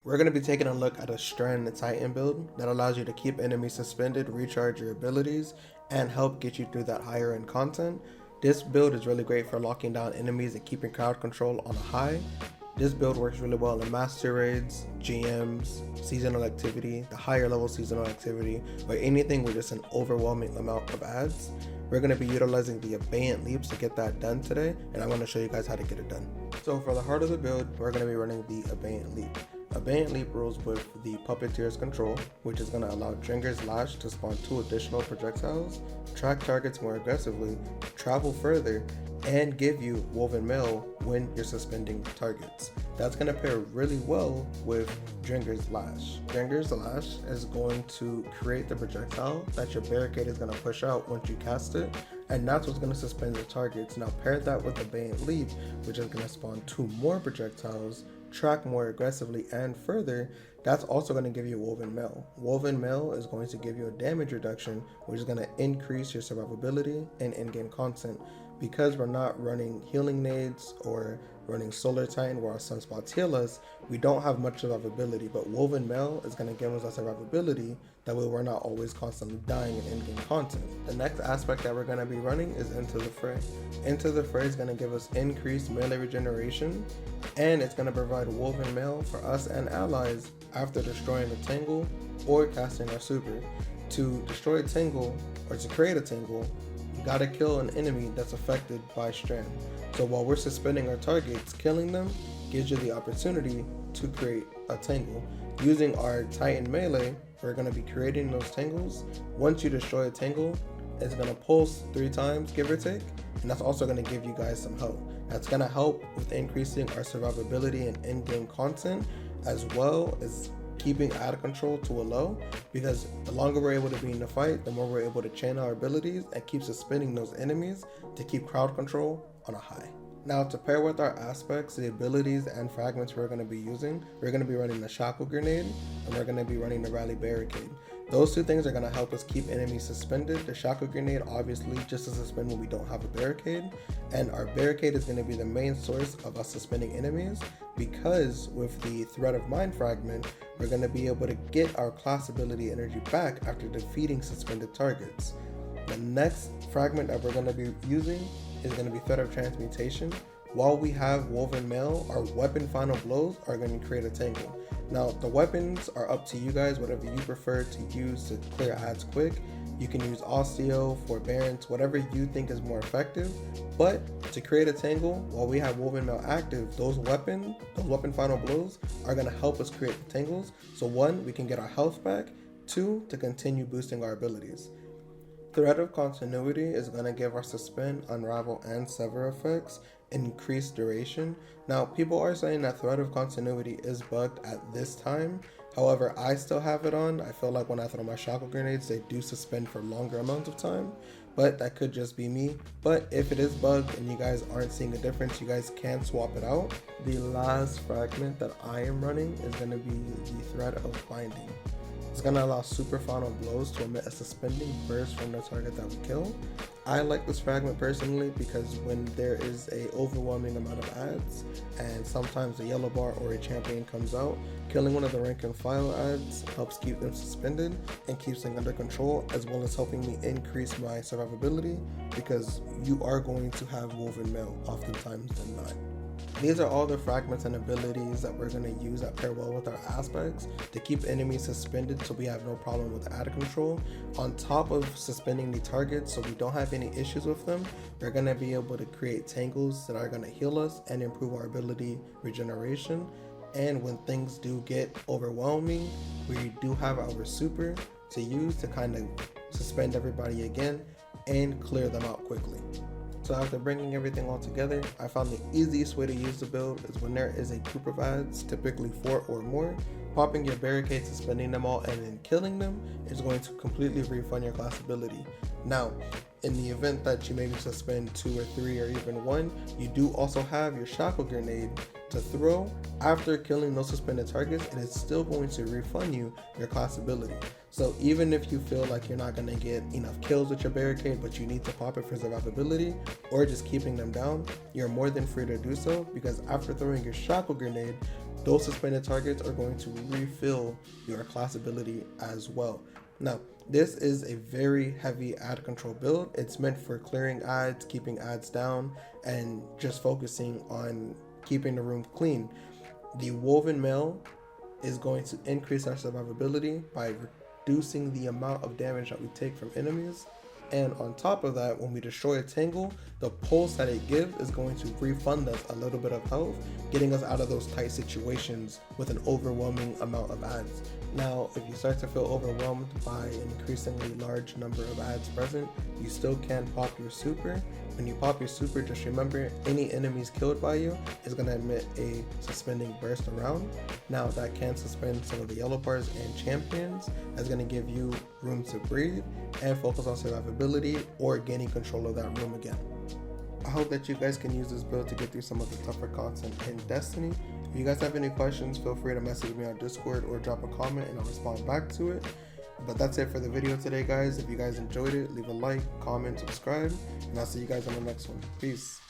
We're going to be taking a look at a Strand Titan build that allows you to keep enemies suspended, recharge your abilities, and help get you through that higher end content. This build is really great for locking down enemies and keeping crowd control on a high. This build works really well in master raids, GMs, seasonal activity, the higher level seasonal activity, or anything with just an overwhelming amount of adds. We're going to be utilizing the Abeyant Leaps to get that done today, and I'm going to show you guys how to get it done. So for the heart of the build, we're going to be running the Abeyant Leap. Abeyant Leap rules with the Puppeteer's Control, which is going to allow Dringer's Lash to spawn 2 additional projectiles, track targets more aggressively, travel further, and give you Woven Mail when you're suspending targets. That's going to pair really well with Dringer's Lash. Dringer's Lash is going to create the projectile that your barricade is going to push out once you cast it, and that's what's going to suspend the targets. Now pair that with Abeyant Leap, which is going to spawn 2 more projectiles, track more aggressively and further. That's also going to give you Woven Mail. Woven Mail is going to give you a damage reduction, which is going to increase your survivability and in-game content. Because we're not running healing nades or running Solar Titan where our sunspots heal us, we don't have much survivability, but Woven Mail is going to give us that survivability, that way we're not always constantly dying in in-game content. The next aspect that we're going to be running is Into the Fray. Into the Fray is going to give us increased melee regeneration, and it's going to provide Woven Mail for us and allies after destroying a Tangle or casting our super. To destroy a Tangle, or to create a Tangle, you gotta kill an enemy that's affected by Strand. So while we're suspending our targets, killing them gives you the opportunity to create a Tangle. Using our Titan melee, we're gonna be creating those Tangles. Once you destroy a Tangle, it's gonna pulse 3 times, give or take, and that's also gonna give you guys some help. That's gonna help with increasing our survivability and in-game content, as well as keeping out of control to a low, because the longer we're able to be in the fight, the more we're able to chain our abilities and keep suspending those enemies to keep crowd control on a high. Now to pair with our aspects, the abilities and fragments we're going to be using, we're going to be running the Shackle Grenade and we're going to be running the Rally Barricade. Those 2 things are going to help us keep enemies suspended. The Shackle Grenade obviously just to suspend when we don't have a barricade, and our barricade is going to be the main source of us suspending enemies, because with the Thread of Mind fragment, we're going to be able to get our class ability energy back after defeating suspended targets. The next fragment that we're going to be using is going to be Thread of Transmutation. While we have Woven Mail, our weapon final blows are going to create a Tangle. Now the weapons are up to you guys, whatever you prefer to use to clear adds quick. You can use Osteo, Forbearance, whatever you think is more effective. But to create a Tangle, while we have Woven Mail active, those weapon final blows are going to help us create the Tangles. So 1, we can get our health back. 2, to continue boosting our abilities. Thread of Continuity is going to give our Suspend, Unravel, and Sever effects increased duration. Now people are saying that Thread of Continuity is bugged at this time. However, I still have it on. I feel like when I throw my Shackle Grenades, they do suspend for longer amounts of time, but that could just be me. But if it is bugged and you guys aren't seeing a difference, you guys can swap it out. The last fragment that I am running is going to be the Thread of Binding. It's going to allow super final blows to emit a suspending burst from the target that we kill. I like this fragment personally because when there is a overwhelming amount of adds and sometimes a yellow bar or a champion comes out, killing one of the rank and file adds helps keep them suspended and keeps them under control, as well as helping me increase my survivability, because you are going to have Woven Mail oftentimes than not. These are all the fragments and abilities that we're going to use that pair well with our aspects to keep enemies suspended so we have no problem with out of control. On top of suspending the targets so we don't have any issues with them, we're going to be able to create Tangles that are going to heal us and improve our ability regeneration. And when things do get overwhelming, we do have our super to use to kind of suspend everybody again and clear them out quickly. So after bringing everything all together, I found the easiest way to use the build is when there is a group of adds, typically 4 or more, popping your barricades, suspending them all, and then killing them is going to completely refund your class ability. Now, in the event that you maybe suspend 2 or 3 or even 1, you do also have your Shackle Grenade to throw after killing those suspended targets, and it's still going to refund you your class ability. So even if you feel like you're not going to get enough kills with your barricade, but you need to pop it for survivability or just keeping them down, you're more than free to do so, because after throwing your Shackle Grenade, those suspended targets are going to refill your class ability as well. Now, this is a very heavy ad control build. It's meant for clearing ads, keeping ads down, and just focusing on keeping the room clean. The woven mail is going to increase our survivability by reducing the amount of damage that we take from enemies. And on top of that, when we destroy a tangle, the pulse that it gives is going to refund us a little bit of health, getting us out of those tight situations with an overwhelming amount of ads. Now, if you start to feel overwhelmed by an increasingly large number of ads present, you still can pop your super. When you pop your super, just remember any enemies killed by you is going to emit a suspending burst around. Now, that can suspend some of the yellow bars and champions. That's going to give you room to breathe and focus on survivability or gaining control of that room again. I hope that you guys can use this build to get through some of the tougher content in Destiny. If you guys have any questions, feel free to message me on Discord or drop a comment and I'll respond back to it. But that's it for the video today, guys. If you guys enjoyed it, leave a like, comment, subscribe, and I'll see you guys on the next one. Peace.